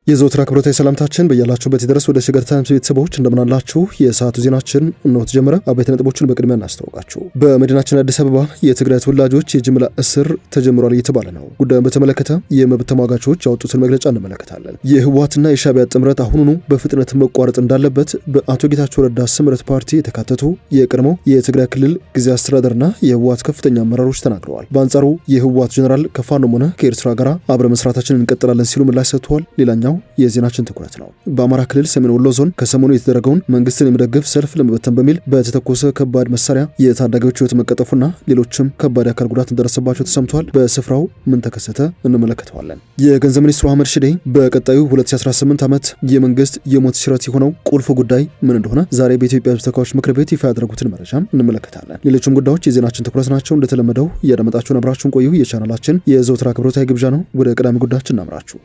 የዘወትር አክብሮታዊ ሰላምታችን በያላችሁበት ይድረስ። ወደ ሸገር ታይምስ ቤተሰቦች እንደምናላችሁ የሰዓቱ ዜናችን እነሆ ተጀመረ። አበይት ነጥቦችን በቅድሚያ እናስተዋውቃችሁ። በመዲናችን አዲስ አበባ የትግራይ ተወላጆች የጅምላ እስር ተጀምሯል እየተባለ ነው። ጉዳዩን በተመለከተ የመብት ተሟጋቾች ያወጡትን መግለጫ እንመለከታለን። የህወሓትና የሻዕቢያ ጥምረት አሁኑኑ በፍጥነት መቋረጥ እንዳለበት በአቶ ጌታቸው ረዳ ስምረት ፓርቲ የተካተቱ የቀድሞው የትግራይ ክልል ጊዜያዊ አስተዳደርና የህወሓት ከፍተኛ አመራሮች ተናግረዋል። በአንጻሩ የህወሓት ጀነራል ከፋኖም ሆነ ከኤርትራ ጋር አብረ መስራታችንን እንቀጥላለን ሲሉ ምላሽ ሰጥተዋል። ሌላኛው የዜናችን ትኩረት ነው። በአማራ ክልል ሰሜን ወሎ ዞን ከሰሞኑ የተደረገውን መንግስትን የሚደግፍ ሰልፍ ለመበተን በሚል በተተኮሰ ከባድ መሳሪያ የታዳጊዎች ህይወት መቀጠፉና ሌሎችም ከባድ አካል ጉዳት እንደደረሰባቸው ተሰምቷል። በስፍራው ምን ተከሰተ እንመለከተዋለን። የገንዘብ ሚኒስትሩ አህመድ ሽዴ በቀጣዩ 2018 ዓመት የመንግስት የሞት ሽረት የሆነው ቁልፍ ጉዳይ ምን እንደሆነ ዛሬ በኢትዮጵያ ህዝብ ተወካዮች ምክር ቤት ይፋ ያደረጉትን መረጃም እንመለከታለን። ሌሎችም ጉዳዮች የዜናችን ትኩረት ናቸው። እንደተለመደው እያዳመጣችሁን አብራችሁን ቆዩ። የቻናላችን የዘወትር አክብሮታዊ ግብዣ ነው። ወደ ቀዳሚ ጉዳያችን እናምራችሁ።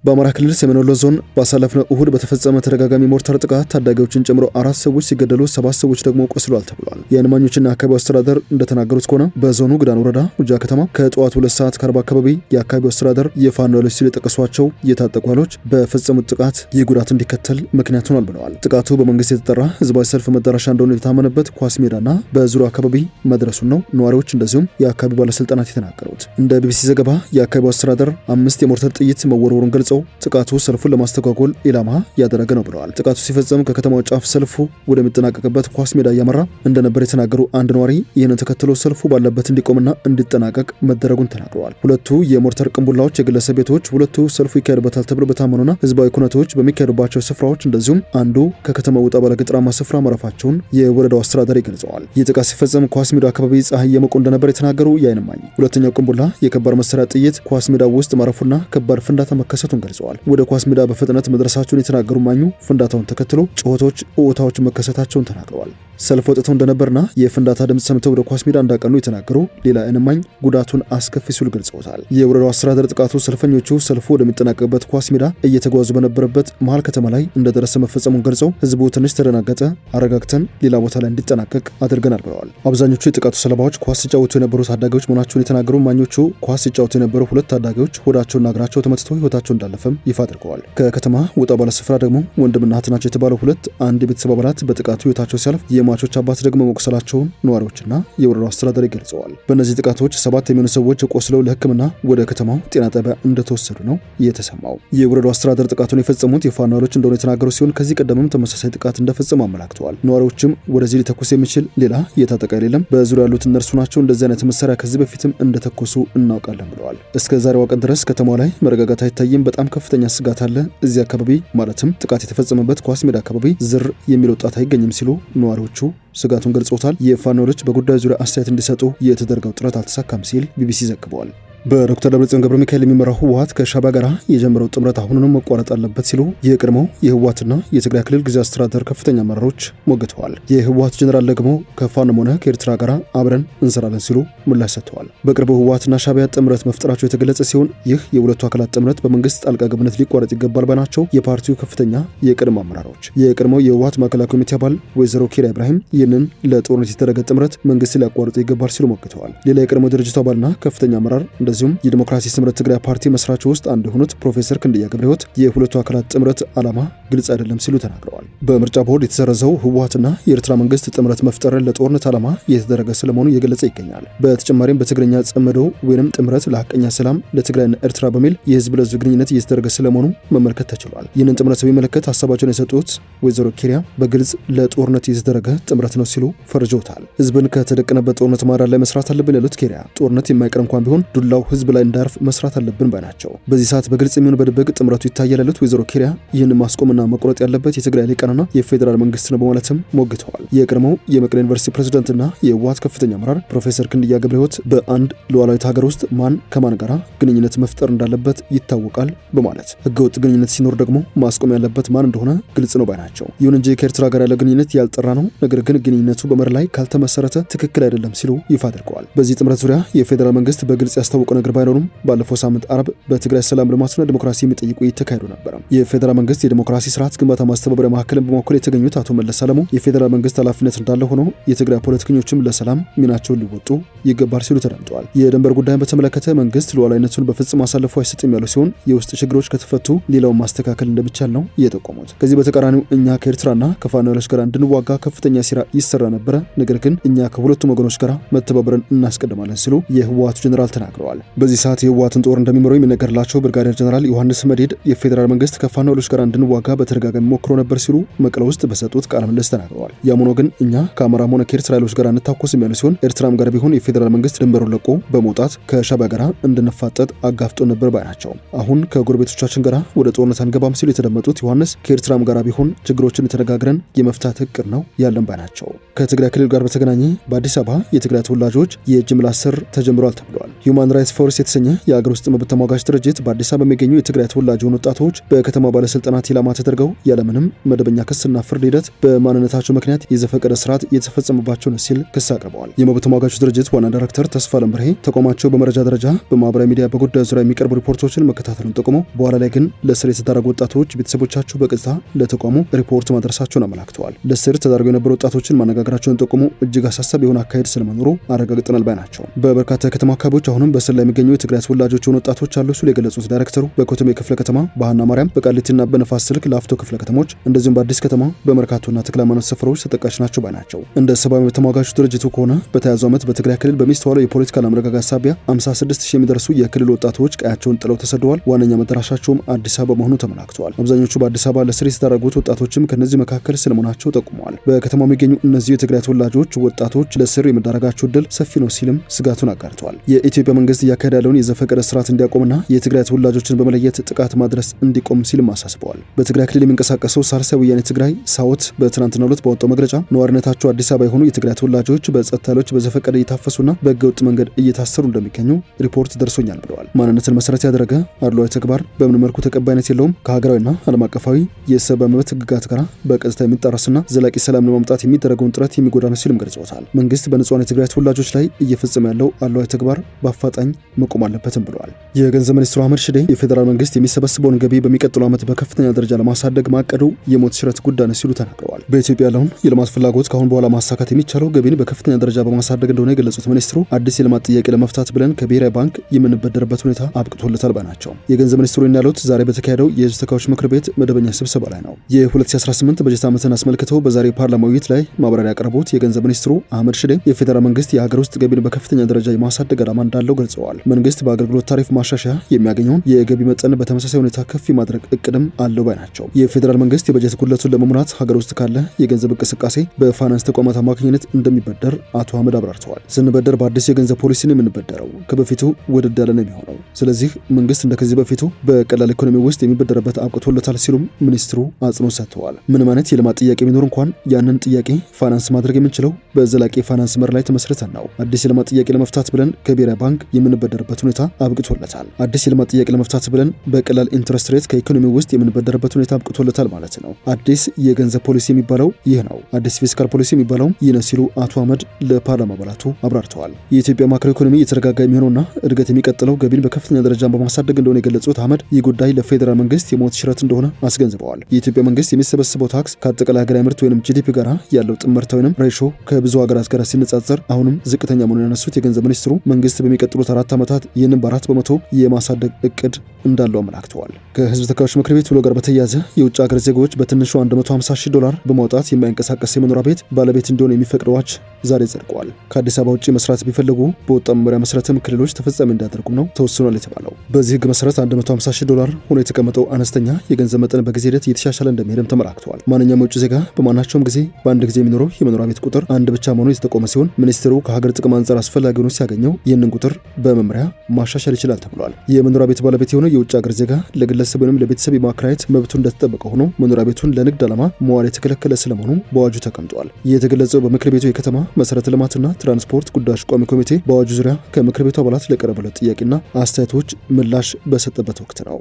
በአማራ ክልል ሰሜን ወሎ ዞን ባሳለፍነው እሁድ በተፈጸመ ተደጋጋሚ ሞርታር ጥቃት ታዳጊዎችን ጨምሮ 4 ሰዎች ሲገደሉ 7 ሰዎች ደግሞ ቆስለዋል ተብሏል። የዓይን እማኞችና አካባቢው አስተዳደር እንደተናገሩት ከሆነ በዞኑ ግዳን ወረዳ ውጃ ከተማ ከጠዋቱ 2 ሰዓት ከ40 አካባቢ የአካባቢው አስተዳደር የፋኖ ኃይሎች ሲሉ የጠቀሷቸው የታጠቁ ኃይሎች በፈጸሙት ጥቃት ይህ ጉዳት እንዲከተል ምክንያት ሆኗል ብለዋል። ጥቃቱ በመንግስት የተጠራ ህዝባዊ ሰልፍ መዳረሻ እንደሆነ የታመነበት ኳስ ሜዳና በዙሪያው አካባቢ መድረሱን ነው ነዋሪዎች እንደዚሁም የአካባቢው ባለስልጣናት የተናገሩት። እንደ ቢቢሲ ዘገባ የአካባቢው አስተዳደር 5 የሞርታር ጥይት መወርወሩን ገልጸው ጥቃቱ ሰልፉን ለማስተጓጎል ኢላማ ያደረገ ነው ብለዋል። ጥቃቱ ሲፈጸም ከከተማው ጫፍ ሰልፉ ወደሚጠናቀቅበት ኳስ ሜዳ እያመራ እንደነበር የተናገሩ አንድ ነዋሪ ይህንን ተከትሎ ሰልፉ ባለበት እንዲቆምና እንዲጠናቀቅ መደረጉን ተናግረዋል። ሁለቱ የሞርታር ቅንቡላዎች የግለሰብ ቤቶች፣ ሁለቱ ሰልፉ ይካሄድበታል ተብሎ በታመኑና ህዝባዊ ኩነቶች በሚካሄዱባቸው ስፍራዎች እንደዚሁም አንዱ ከከተማው ወጣ ባለ ገጠራማ ስፍራ ማረፋቸውን የወረዳው አስተዳዳሪ ገልጸዋል። ይህ ጥቃት ሲፈጸም ኳስ ሜዳው አካባቢ ፀሐይ የሞቁ እንደነበር የተናገሩ የዓይን እማኝ ሁለተኛው ቅንቡላ የከባድ መሳሪያ ጥይት ኳስ ሜዳው ውስጥ ማረፉና ከባድ ፍንዳታ መከሰቱን ገልጸዋል። ወደ ኳስ ሜዳ በፍጥነት መድረሳቸውን የተናገሩ ማኙ ፍንዳታውን ተከትሎ ጩኸቶች፣ ኦታዎች መከሰታቸውን ተናግረዋል። ሰልፍ ወጥተው እንደነበርና የፍንዳታ ድምጽ ሰምተው ወደ ኳስ ሜዳ እንዳቀኑ የተናገሩ ሌላ ዓይን እማኝ ጉዳቱን አስከፊ ሲሉ ገልጸውታል። የወረዳው አስተዳደር ጥቃቱ ሰልፈኞቹ ሰልፉ ወደሚጠናቀቅበት ኳስ ሜዳ እየተጓዙ በነበረበት መሃል ከተማ ላይ እንደደረሰ መፈጸሙን ገልጸው ህዝቡ ትንሽ ተደናገጠ፣ አረጋግተን ሌላ ቦታ ላይ እንዲጠናቀቅ አድርገናል ብለዋል። አብዛኞቹ የጥቃቱ ሰለባዎች ኳስ ሲጫወቱ የነበሩ ታዳጊዎች መሆናቸውን የተናገሩ ማኞቹ ኳስ ሲጫወቱ የነበሩ 2 ታዳጊዎች ሆዳቸውና እግራቸው ተመትተው ህይወታቸው እንዳለፈም ይፋ አድርገዋል። ከከተማ ወጣ ባለ ስፍራ ደግሞ ወንድምና እህት ናቸው የተባሉ 2 አንድ የቤተሰብ አባላት በጥቃቱ ህይወታቸው ሲያልፍ የሟቾች አባት ደግሞ መቁሰላቸውን ነዋሪዎችና የወረዳው አስተዳዳሪ ገልጸዋል። በእነዚህ ጥቃቶች 7 የሚሆኑ ሰዎች ቆስለው ለሕክምና ወደ ከተማው ጤና ጣቢያ እንደተወሰዱ ነው የተሰማው። የወረዳው አስተዳደር ጥቃቱን የፈጸሙት የፋኖ ኃይሎች እንደሆነ የተናገሩ ሲሆን ከዚህ ቀደምም ተመሳሳይ ጥቃት እንደፈጸሙ አመላክተዋል። ነዋሪዎችም ወደዚህ ሊተኩስ የሚችል ሌላ የታጠቀ የለም፣ በዙሪያ ያሉት እነርሱ ናቸው፣ እንደዚህ አይነት መሳሪያ ከዚህ በፊትም እንደተኮሱ እናውቃለን ብለዋል። እስከ ዛሬዋ ቀን ድረስ ከተማው ላይ መረጋጋት አይታይም፣ በጣም ከፍተኛ ስጋት አለ፣ እዚህ አካባቢ ማለትም ጥቃት የተፈጸመበት ኳስ ሜዳ አካባቢ ዝር የሚል ወጣት አይገኝም ሲሉ ነዋሪዎቹ ስጋቱን ገልጸውታል። የፋኖ ኃይሎች በጉዳዩ ዙሪያ አስተያየት እንዲሰጡ የተደረገው ጥረት አልተሳካም ሲል ቢቢሲ ዘግቧል። በዶክተር ደብረጽዮን ገብረ ሚካኤል የሚመራው ህወሓት ከሻዕቢያ ጋር የጀመረው ጥምረት አሁኑንም መቋረጥ አለበት ሲሉ የቀድሞው የህወሓትና የትግራይ ክልል ጊዜያዊ አስተዳደር ከፍተኛ አመራሮች ሞግተዋል። የህወሓት ጀነራል ደግሞ ከፋኖም ሆነ ከኤርትራ ጋር አብረን እንሰራለን ሲሉ ምላሽ ሰጥተዋል። በቅርቡ ህወሓትና ሻዕቢያ ጥምረት መፍጠራቸው የተገለጸ ሲሆን ይህ የሁለቱ አካላት ጥምረት በመንግስት ጣልቃ ገብነት ሊቋረጥ ይገባል ባናቸው የፓርቲው ከፍተኛ የቀድሞ አመራሮች የቀድሞው የህወሓት ማዕከላዊ ኮሚቴ አባል ወይዘሮ ኪሪያ ኢብራሂም ይህንን ለጦርነት የተደረገ ጥምረት መንግስት ሊያቋርጡ ይገባል ሲሉ ሞግተዋል። ሌላ የቀድሞ ድርጅቱ አባልና ከፍተኛ አመራር እንደዚሁም የዲሞክራሲ ስምረት ትግራይ ፓርቲ መስራች ውስጥ አንዱ የሆኑት ፕሮፌሰር ክንድያ ገብረ ሕይወት የሁለቱ አካላት ጥምረት ዓላማ ግልጽ አይደለም ሲሉ ተናግረዋል። በምርጫ ቦርድ የተሰረዘው ህወሓትና የኤርትራ መንግስት ጥምረት መፍጠርን ለጦርነት ዓላማ እየተደረገ ስለመሆኑ እየገለጸ ይገኛል። በተጨማሪም በትግርኛ ጸመዶ ወይንም ጥምረት ለሐቀኛ ሰላም ለትግራይና ኤርትራ በሚል የህዝብ ለህዝብ ግንኙነት እየተደረገ ስለመሆኑ መመልከት ተችሏል። ይህንን ጥምረት በሚመለከት ሀሳባቸውን የሰጡት ወይዘሮ ኪሪያ በግልጽ ለጦርነት እየተደረገ ጥምረት ነው ሲሉ ፈርጀውታል። ህዝብን ከተደቀነበት ጦርነት ማዳን ላይ መስራት አለብን ያሉት ኪሪያ ጦርነት የማይቀር እንኳን ቢሆን ዱላው ህዝብ ላይ እንዳርፍ መስራት አለብን ባይ ናቸው። በዚህ ሰዓት በግልጽ የሚሆን በድብቅ ጥምረቱ ይታያል ያሉት ወይዘሮ ኪሪያ ይህን ማስቆምና መቆረጥ ያለበት የትግራይ ሊቃንና የፌዴራል መንግስት ነው በማለትም ሞግተዋል። የቀድሞው የመቀሌ ዩኒቨርሲቲ ፕሬዝዳንትና የህወሓት ከፍተኛ አመራር ፕሮፌሰር ክንድያ ገብረ ሕይወት በአንድ ሉዓላዊት ሀገር ውስጥ ማን ከማን ጋር ግንኙነት መፍጠር እንዳለበት ይታወቃል በማለት ህገወጥ ግንኙነት ሲኖር ደግሞ ማስቆም ያለበት ማን እንደሆነ ግልጽ ነው ባይ ናቸው። ይሁን እንጂ ከኤርትራ ጋር ያለ ግንኙነት ያልጠራ ነው፣ ነገር ግን ግንኙነቱ በመር ላይ ካልተመሰረተ ትክክል አይደለም ሲሉ ይፋ አድርገዋል። በዚህ ጥምረት ዙሪያ የፌዴራል መንግስት በግልጽ ያስታወቀ የታወቁ ነገር ባይኖሩም ባለፈው ሳምንት አርብ በትግራይ ሰላም ልማትና ዲሞክራሲ የሚጠይቁ ይተካሄዱ ነበር። የፌዴራል መንግስት የዲሞክራሲ ስርዓት ግንባታ ማስተባበሪያ ማዕከልን በመወከል የተገኙት አቶ መለስ አለሙ የፌዴራል መንግስት ኃላፊነት እንዳለ ሆኖ የትግራይ ፖለቲከኞችም ለሰላም ሚናቸውን ሊወጡ ይገባል ሲሉ ተደምጠዋል። የድንበር ጉዳይን በተመለከተ መንግስት ሉዓላዊነቱን በፍጹም አሳልፎ አይሰጥም ያሉ ሲሆን የውስጥ ችግሮች ከተፈቱ ሌላውን ማስተካከል እንደሚቻል ነው የጠቆሙት። ከዚህ በተቃራኒው እኛ ከኤርትራና ከፋኖ ኃይሎች ጋር እንድንዋጋ ከፍተኛ ሴራ ይሰራ ነበረ፣ ነገር ግን እኛ ከሁለቱም ወገኖች ጋር መተባበርን እናስቀድማለን ሲሉ የህወሓቱ ጀነራል ተናግረዋል። በዚህ ሰዓት የህወሓትን ጦር እንደሚመሩ የሚነገርላቸው ብርጋዴር ጀነራል ዮሐንስ መዲድ የፌዴራል መንግስት ከፋኖ ኃይሎች ጋር እንድንዋጋ በተደጋጋሚ ሞክሮ ነበር ሲሉ መቀለ ውስጥ በሰጡት ቃለ ምልልስ ተናግረዋል። ያም ሆኖ ግን እኛ ከአማራም ሆነ ከኤርትራ ኃይሎች ጋር እንታኮስም ያሉ ሲሆን ኤርትራም ጋር ቢሆን የፌዴራል መንግስት ድንበሩን ለቆ በመውጣት ከሻዕቢያ ጋር እንድንፋጠጥ አጋፍጦ ነበር ባይ ናቸው። አሁን ከጎረቤቶቻችን ጋር ወደ ጦርነት አንገባም ሲሉ የተደመጡት ዮሐንስ ከኤርትራም ጋር ቢሆን ችግሮችን ተነጋግረን የመፍታት እቅድ ነው ያለን ባይ ናቸው። ከትግራይ ክልል ጋር በተገናኘ በአዲስ አበባ የትግራይ ተወላጆች የጅምላ እስር ተጀምሯል ተብሏል። ሁማን ራይትስ ፎርስ የተሰኘ የአገር ውስጥ መብት ተሟጋች ድርጅት በአዲስ አበባ የሚገኙ የትግራይ ተወላጅ የሆኑ ወጣቶች በከተማ ባለስልጣናት ኢላማ ተደርገው ያለምንም መደበኛ ክስና ፍርድ ሂደት በማንነታቸው ምክንያት የዘፈቀደ ስርዓት የተፈጸመባቸው ነው ሲል ክስ አቅርበዋል። የመብት ተሟጋቹ ድርጅት ዋና ዳይሬክተር ተስፋለም ብርሄ ተቋማቸው በመረጃ ደረጃ በማህበራዊ ሚዲያ በጉዳዩ ዙሪያ የሚቀርቡ ሪፖርቶችን መከታተሉን ጠቁመው በኋላ ላይ ግን ለእስር የተዳረጉ ወጣቶች ቤተሰቦቻቸው በቀጥታ ለተቋሙ ሪፖርት ማድረሳቸውን አመላክተዋል። ለእስር ተዳርገው የነበሩ ወጣቶችን ማነጋገራቸውን ጠቁሞ እጅግ አሳሳቢ የሆነ አካሄድ ስለመኖሩ አረጋግጠናል ባይ ናቸው። በበርካታ የከተማ አካባቢዎች አሁንም በእስር ላይ የሚገኙ የትግራይ ተወላጆች የሆኑ ወጣቶች አሉ ሲሉ የገለጹት ዳይሬክተሩ በኮተቤ ክፍለ ከተማ፣ በሃና ማርያም፣ በቃሊቲና በነፋስ ስልክ ላፍቶ ክፍለ ከተሞች እንደዚሁም በአዲስ ከተማ በመርካቶና ተክለ ሃይማኖት ሰፈሮች ተጠቃሽ ናቸው ባይ ናቸው። እንደ ሰብአዊ መብት ተሟጋቹ ድርጅቱ ከሆነ በተያዘው ዓመት በትግራይ ክልል በሚስተዋለው የፖለቲካ አለመረጋጋት ሳቢያ 56000 የሚደርሱ የክልል ወጣቶች ቀያቸውን ጥለው ተሰደዋል። ዋነኛ መዳረሻቸውም አዲስ አበባ መሆኑ ተመላክተዋል። አብዛኞቹ በአዲስ አበባ ለስር የተዳረጉት ወጣቶችም ከነዚህ መካከል ስለመሆናቸው ጠቁመዋል። በከተማው የሚገኙ እነዚህ የትግራይ ተወላጆች ወጣቶች ለስር የመዳረጋቸው ዕድል ሰፊ ነው ሲልም ስጋቱን አጋርተዋል። የኢትዮጵያ መንግስት እያካሄደ ያለውን የዘፈቀደ ስርዓት እንዲያቆምና የትግራይ ተወላጆችን በመለየት ጥቃት ማድረስ እንዲቆም ሲልም አሳስበዋል። በትግራይ ክልል የሚንቀሳቀሰው ሳልሳይ ወያኔ ትግራይ ሳውት በትናንትናው ዕለት ባወጣው መግለጫ ነዋሪነታቸው አዲስ አበባ የሆኑ የትግራይ ተወላጆች በጸጥታ ኃይሎች በዘፈቀደ እየታፈሱና በህገወጥ መንገድ እየታሰሩ እንደሚገኙ ሪፖርት ደርሶኛል ብለዋል። ማንነትን መሰረት ያደረገ አድሏዊ ተግባር በምን መልኩ ተቀባይነት የለውም፣ ከሀገራዊና ዓለም አቀፋዊ የሰብአዊ መብት ህግጋት ጋር በቀጥታ የሚጣረስና ዘላቂ ሰላም ለማምጣት የሚደረገውን ጥረት የሚጎዳ ነው ሲልም ገልጸውታል። መንግስት በንጹሃን የትግራይ ተወላጆች ላይ እየፈጸመ ያለው አድሏዊ ተግባር በአፋጣኝ መቆም አለበትም ብለዋል። የገንዘብ ሚኒስትሩ አህመድ ሽዴ የፌዴራል መንግስት የሚሰበስበውን ገቢ በሚቀጥለው ዓመት በከፍተኛ ደረጃ ለማሳደግ ማቀዱ የሞት ሽረት ጉዳይ ነው ሲሉ ተናግረዋል። በኢትዮጵያ ያለውን የልማት ፍላጎት ካሁን በኋላ ማሳካት የሚቻለው ገቢን በከፍተኛ ደረጃ በማሳደግ እንደሆነ የገለጹት ሚኒስትሩ አዲስ የልማት ጥያቄ ለመፍታት ብለን ከብሔራዊ ባንክ የምንበደርበት ሁኔታ አብቅቶለታል ባይ ናቸው። የገንዘብ ሚኒስትሩ ያሉት ዛሬ በተካሄደው የህዝብ ተወካዮች ምክር ቤት መደበኛ ስብሰባ ላይ ነው። የ2018 በጀት ዓመትን አስመልክተው በዛሬ ፓርላማ ውይይት ላይ ማብራሪያ ያቀረቡት የገንዘብ ሚኒስትሩ አህመድ ሽዴ የፌዴራል መንግስት የሀገር ውስጥ ገቢን በከፍተኛ ደረጃ የማሳደግ ዓላማ እንዳለው ገልጸዋል። መንግስት በአገልግሎት ታሪፍ ማሻሻያ የሚያገኘውን የገቢ መጠን በተመሳሳይ ሁኔታ ከፍ ማድረግ እቅድም አለው ባይ ናቸው። የፌዴራል መንግስት የበጀት ጉድለቱን ለመሙላት ሀገር ውስጥ ካለ የገንዘብ እንቅስቃሴ በፋይናንስ ተቋማት አማካኝነት እንደሚበደር አቶ አህመድ አብራርተዋል። ስንበደር በአዲስ የገንዘብ ፖሊሲ ነው የምንበደረው፣ ከበፊቱ ውድድ ያለ ነው የሚሆነው። ስለዚህ መንግስት እንደከዚህ በፊቱ በቀላል ኢኮኖሚ ውስጥ የሚበደርበት አብቅቶለታል ሲሉም ሚኒስትሩ አጽንኦት ሰጥተዋል። ምንም አይነት የልማት ጥያቄ ቢኖር እንኳን ያንን ጥያቄ ፋይናንስ ማድረግ የምንችለው በዘላቂ ፋይናንስ መር ላይ ተመስርተን ነው። አዲስ የልማት ጥያቄ ለመፍታት ብለን ከብሔራዊ ባንክ የምንበደርበት ሁኔታ አብቅቶለታል። አዲስ የልማት ጥያቄ ለመፍታት ብለን በቀላል ኢንትረስት ሬት ከኢኮኖሚ ውስጥ የምንበደርበት ሁኔታ አብቅቶለታል ማለት ነው። አዲስ የገንዘብ ፖሊሲ የሚባለው ይህ ነው። አዲስ ፊስካል ፖሊሲ የሚባለው ይህ ነው ሲሉ አቶ አህመድ ለፓርላማ አባላቱ አብራርተዋል። የኢትዮጵያ ማክሮ ኢኮኖሚ የተረጋጋ የሚሆነውና እድገት የሚቀጥለው ገቢን በከፍተኛ ደረጃ በማሳደግ እንደሆነ የገለጹት አህመድ ይህ ጉዳይ ለፌዴራል መንግስት የሞት ሽረት እንደሆነ አስገንዝበዋል። የኢትዮጵያ መንግስት የሚሰበስበው ታክስ ከአጠቃላይ ሀገራዊ ምርት ወይም ጂዲፒ ጋር ያለው ጥምርታ ወይም ሬሾ ከብዙ ሀገራት ጋር ሲነጻጸር አሁንም ዝቅተኛ መሆኑን ያነሱት የገንዘብ ሚኒስትሩ መንግስት በሚቀጥሉት 4 ዓመታት ይህንን በ4 በመቶ የማሳደግ እቅድ እንዳለው አመላክተዋል። ከህዝብ ተወካዮች ምክር ቤት ውሎ ጋር በተያያዘ የውጭ ሀገር ዜጎች በትንሹ $150,000 በማውጣት የማይንቀሳቀስ የመኖሪያ ቤት ባለቤት እንዲሆን የሚፈቅድ አዋጅ ዛሬ ጸድቋል። ከአዲስ አበባ ውጭ መስራት ቢፈልጉ በወጣ መመሪያ መሰረትም ክልሎች ተፈጻሚ እንዲያደርጉም ነው ተወስኗል የተባለው። በዚህ ህግ መሰረት $150,000 ሆኖ የተቀመጠው አነስተኛ የገንዘብ መጠን በጊዜ ሂደት እየተሻሻለ እንደሚሄድም ተመላክተዋል። ማንኛውም የውጭ ዜጋ በማናቸውም ጊዜ በአንድ ጊዜ የሚኖረው የመኖሪያ ቤት ቁጥር አንድ ብቻ መሆኑ የተጠቆመ ሲሆን ሚኒስትሩ ከሀገር ጥቅም አንጻር አስፈላጊ ሆኖ ሲያገኘው ይህንን ቁጥር በመመሪያ ማሻሻል ይችላል ተብሏል። የመኖሪያ ቤት ባለቤት የሆነ የውጭ ሀገር ዜጋ ለግለሰብ ወይም ለቤተሰብ የማከራየት መብቱ እንደተጠበቀ ሆኖ መኖሪያ ቤቱን ለንግድ ዓላማ መዋል የተከለከለ ስለመሆኑ በአዋጁ ተቀምጧል። የተገለጸው በምክር ቤቱ የከተማ መሰረተ ልማትና ትራንስፖርት ጉዳዮች ቋሚ ኮሚቴ በአዋጁ ዙሪያ ከምክር ቤቱ አባላት ለቀረበለት ጥያቄና አስተያየቶች ምላሽ በሰጠበት ወቅት ነው።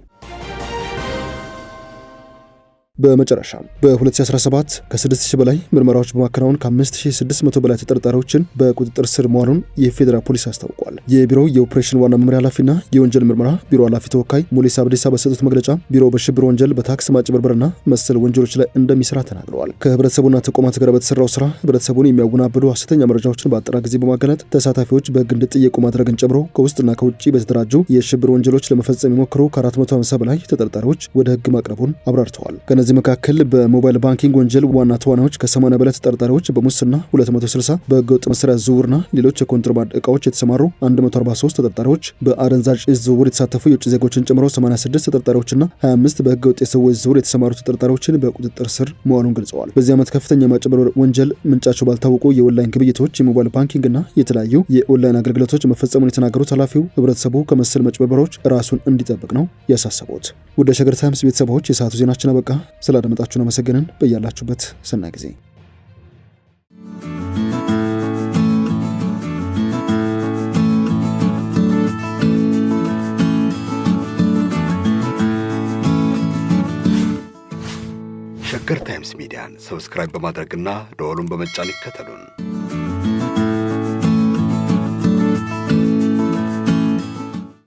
በመጨረሻ በ2017 ከ6000 በላይ ምርመራዎች በማከናወን ከ5600 በላይ ተጠርጣሪዎችን በቁጥጥር ስር መዋሉን የፌዴራል ፖሊስ አስታውቋል። የቢሮው የኦፕሬሽን ዋና መምሪያ ኃላፊና የወንጀል ምርመራ ቢሮ ኃላፊ ተወካይ ሙሊሳ አብዲሳ በሰጡት መግለጫ ቢሮው በሽብር ወንጀል፣ በታክስ ማጭበርበርና መሰል ወንጀሎች ላይ እንደሚሰራ ተናግረዋል። ከህብረተሰቡና ተቋማት ጋር በተሰራው ስራ ህብረተሰቡን የሚያወናብዱ ሐሰተኛ መረጃዎችን በአጠራ ጊዜ በማጋለጥ ተሳታፊዎች በህግ እንዲጠየቁ ማድረግን ጨምሮ ከውስጥና ከውጭ በተደራጁ የሽብር ወንጀሎች ለመፈጸም የሞከሩ ከ450 በላይ ተጠርጣሪዎች ወደ ህግ ማቅረቡን አብራርተዋል። ከነዚህ መካከል በሞባይል ባንኪንግ ወንጀል ዋና ተዋናዮች ከ80 በላይ ተጠርጣሪዎች፣ በሙስና 260፣ በህገወጥ መሳሪያ ዝውውርና ሌሎች የኮንትሮባንድ እቃዎች የተሰማሩ 143 ተጠርጣሪዎች፣ በአደንዛዥ እጽ ዝውውር የተሳተፉ የውጭ ዜጎችን ጨምሮ 86 ተጠርጣሪዎችና 25 በህገወጥ የሰዎች ዝውውር የተሰማሩ ተጠርጣሪዎችን በቁጥጥር ስር መዋሉን ገልጸዋል። በዚህ ዓመት ከፍተኛ ማጭበርበር ወንጀል ምንጫቸው ባልታወቁ የኦንላይን ግብይቶች፣ የሞባይል ባንኪንግና የተለያዩ የኦንላይን አገልግሎቶች መፈጸሙን የተናገሩት ኃላፊው ህብረተሰቡ ከመሰል ማጭበርበሮች ራሱን እንዲጠብቅ ነው ያሳሰቡት። ወደ ሸገር ታይምስ ቤተሰቦች የሰዓቱ ዜናችን አበቃ። ስላደመጣችሁን አመሰግነን። በያላችሁበት ሰናይ ጊዜ። ሸገር ታይምስ ሚዲያን ሰብስክራይብ በማድረግና ደወሉን በመጫን ይከተሉን።